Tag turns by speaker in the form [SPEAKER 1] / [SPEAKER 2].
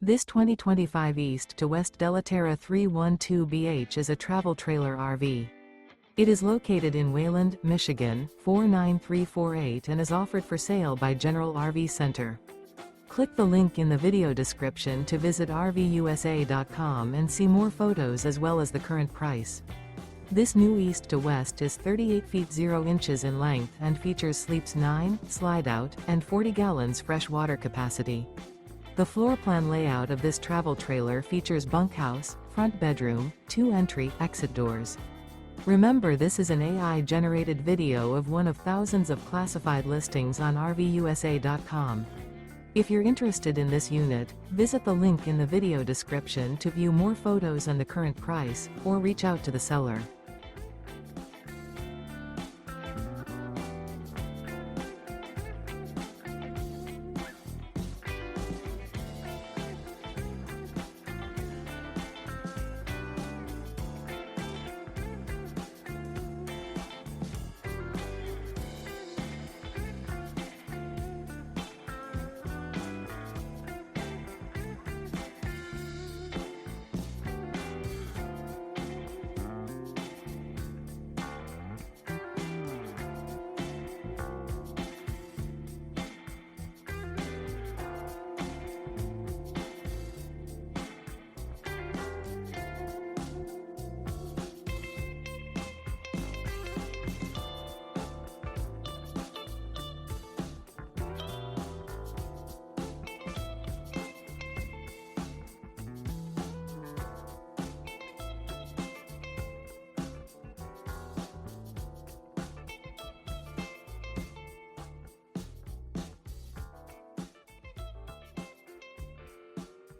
[SPEAKER 1] This 2025 East to West Della Terra 312BH is a travel trailer RV. It is located in Wayland, Michigan, 49348 and is offered for sale by General RV Center. Click the link in the video description to visit RVUSA.com and see more photos as well as the current price. This new East to West is 38 feet 0 inches in length and features sleeps 9, Slideout, and 40 gallons fresh water capacity. The floor plan layout of this travel trailer features bunkhouse, front bedroom, 2 entry/exit doors. Remember, this is an AI-generated video of one of thousands of classified listings on RVUSA.com. If you're interested in this unit, visit the link in the video description to view more photos and the current price, or reach out to the seller.